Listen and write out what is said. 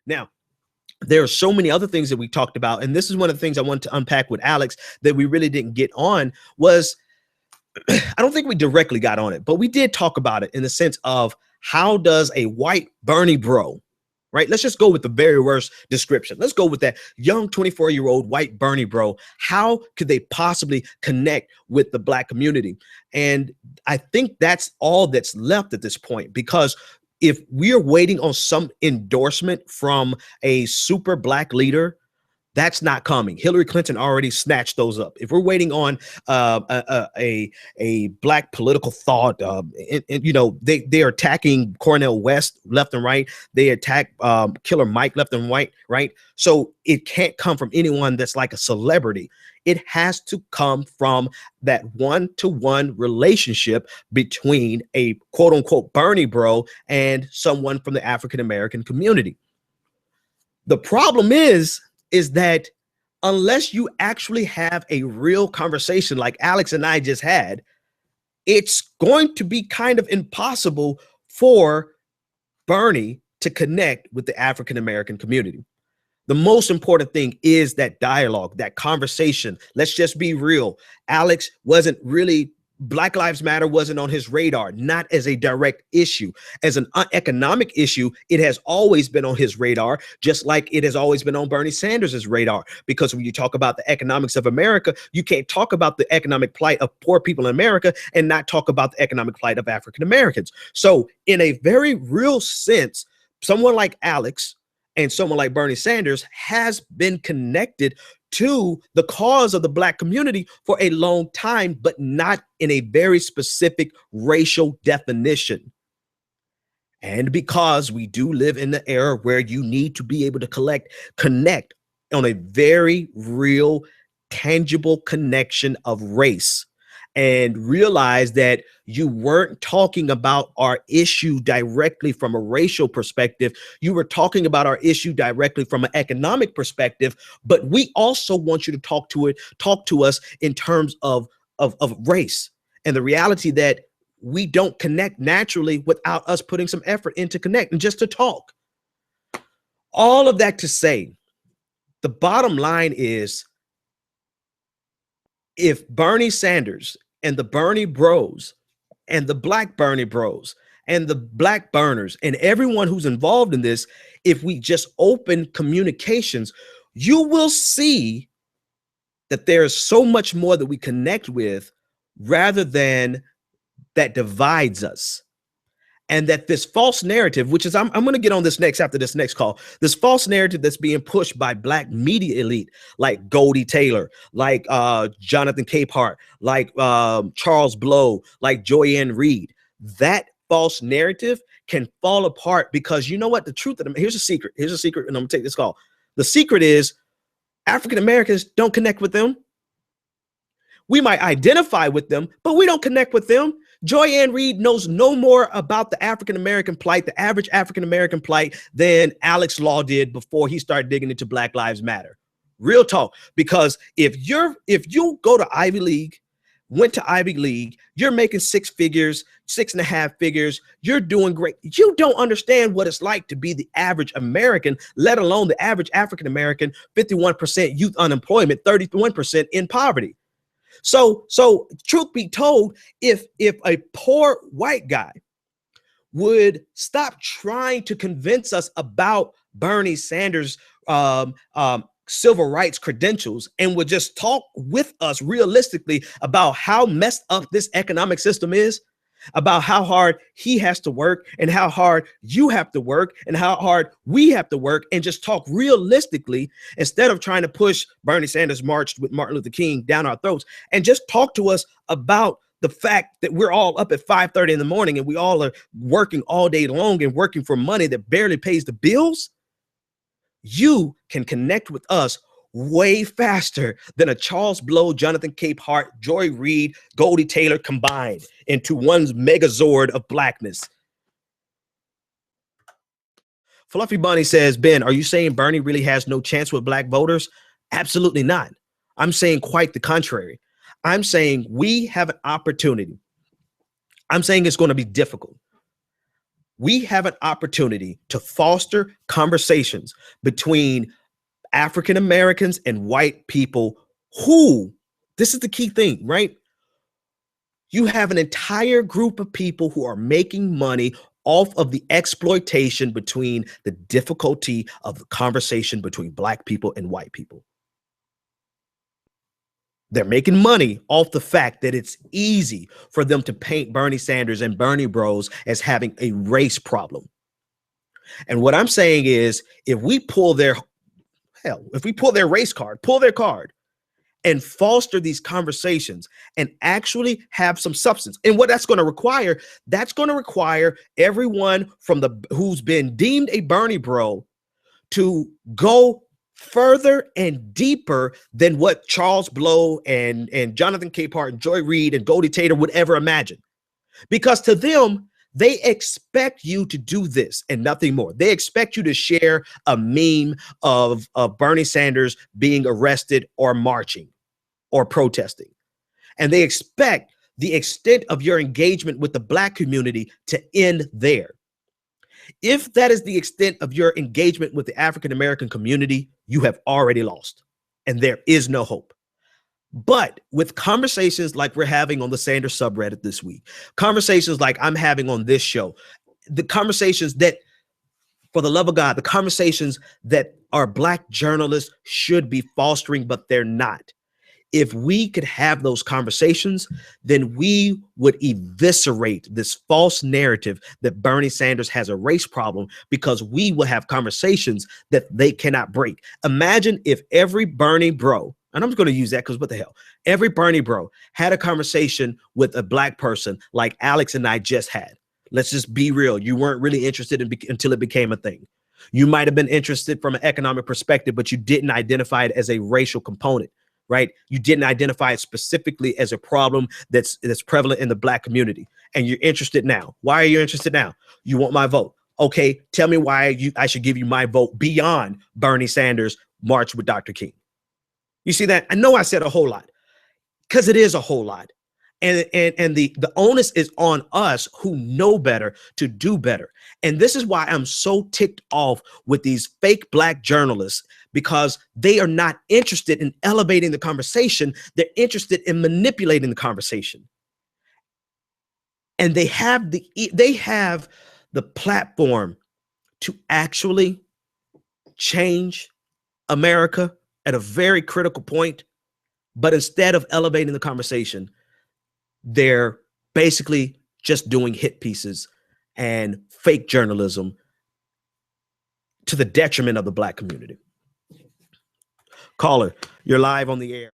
Now, there are so many other things that we talked about, and this is one of the things I want to unpack with Alex that we really didn't get on was I don't think we directly got on it, but we did talk about it in the sense of how does a white Bernie bro, right? Let's just go with the very worst description. Let's go with that young 24-year-old white Bernie bro. How could they possibly connect with the Black community? And I think that's all that's left at this point, because if we are waiting on some endorsement from a super Black leader, that's not coming. Hillary Clinton already snatched those up. If we're waiting on a Black political thought, you know, they are attacking Cornel West left and right. They attack Killer Mike left and right. So it can't come from anyone that's like a celebrity. It has to come from that one-to-one relationship between a quote unquote Bernie bro and someone from the African American community. The problem is that unless you actually have a real conversation like Alex and I just had, it's going to be kind of impossible for Bernie to connect with the African American community. The most important thing is that dialogue, that conversation. Let's just be real. Alex wasn't really, Black Lives Matter wasn't on his radar, not as a direct issue. As an economic issue, it has always been on his radar, just like it has always been on Bernie Sanders' radar. Because when you talk about the economics of America, you can't talk about the economic plight of poor people in America and not talk about the economic plight of African Americans. So in a very real sense, someone like Alex and someone like Bernie Sanders has been connected to the cause of the Black community for a long time, but not in a very specific racial definition. And because we do live in the era where you need to be able to connect on a very real, tangible connection of race, and realize that you weren't talking about our issue directly from a racial perspective. You were talking about our issue directly from an economic perspective, but we also want you to talk to us in terms of race and the reality that we don't connect naturally without us putting some effort into connect and just to talk. All of that to say, the bottom line is, if Bernie Sanders and the Bernie bros and the Black Bernie bros and the Black burners and everyone who's involved in this, if we just open communications, you will see that there is so much more that we connect with rather than that divides us. And that this false narrative, which is, I'm going to get on this next after this next call, this false narrative that's being pushed by Black media elite, like Goldie Taylor, like Jonathan Capehart, like Charles Blow, like Joy-Ann Reid, that false narrative can fall apart because you know what? The truth of them, here's a secret, and I'm going to take this call. The secret is African Americans don't connect with them. We might identify with them, but we don't connect with them. Joy-Ann Reid knows no more about the African-American plight, the average African-American plight, than Alex Law did before he started digging into Black Lives Matter. Real talk. Because if you go to Ivy League, went to Ivy League, you're making 6 figures, 6.5 figures, you're doing great. You don't understand what it's like to be the average American, let alone the average African-American, 51% youth unemployment, 31% in poverty. So truth be told, if a poor white guy would stop trying to convince us about Bernie Sanders' civil rights credentials and would just talk with us realistically about how messed up this economic system is, about how hard he has to work and how hard you have to work and how hard we have to work, and just talk realistically instead of trying to push Bernie Sanders marched with Martin Luther King down our throats, and just talk to us about the fact that we're all up at 5:30 in the morning and we all are working all day long and working for money that barely pays the bills. You can connect with us way faster than a Charles Blow, Jonathan Capehart, Joy Reid, Goldie Taylor combined into one megazord of blackness. Fluffy Bunny says, Ben, are you saying Bernie really has no chance with Black voters? Absolutely not. I'm saying quite the contrary. I'm saying we have an opportunity. I'm saying it's going to be difficult. We have an opportunity to foster conversations between African Americans and white people who, this is the key thing, right? You have an entire group of people who are making money off of the exploitation between the difficulty of the conversation between black people and white people. They're making money off the fact that it's easy for them to paint Bernie Sanders and Bernie Bros as having a race problem. And what I'm saying is, if we pull their race card, pull their card, and foster these conversations and actually have some substance. And what that's going to require everyone from who's been deemed a Bernie bro to go further and deeper than what Charles Blow and Jonathan Capehart and Joy Reid and Goldie Taylor would ever imagine. Because to them, they expect you to do this and nothing more. They expect you to share a meme of Bernie Sanders being arrested or marching or protesting. And they expect the extent of your engagement with the black community to end there. If that is the extent of your engagement with the African American community, you have already lost, and there is no hope. But with conversations like we're having on the Sanders subreddit this week, conversations like I'm having on this show, the conversations that, for the love of God, the conversations that our black journalists should be fostering, but they're not. If we could have those conversations, then we would eviscerate this false narrative that Bernie Sanders has a race problem, because we will have conversations that they cannot break. Imagine if every Bernie bro, and I'm just going to use that because what the hell, every Bernie bro had a conversation with a black person like Alex and I just had. Let's just be real. You weren't really interested until it became a thing. You might have been interested from an economic perspective, but you didn't identify it as a racial component. Right? You didn't identify it specifically as a problem that's prevalent in the black community. And you're interested now. Why are you interested now? You want my vote. Okay, tell me why I should give you my vote beyond Bernie Sanders' March with Dr. King. You see that? I know I said a whole lot, because it is a whole lot. And the onus is on us who know better to do better. And this is why I'm so ticked off with these fake black journalists, because they are not interested in elevating the conversation. They're interested in manipulating the conversation. And they have the platform to actually change America at a very critical point. But instead of elevating the conversation, they're basically just doing hit pieces and fake journalism to the detriment of the black community. Caller, you're live on the air.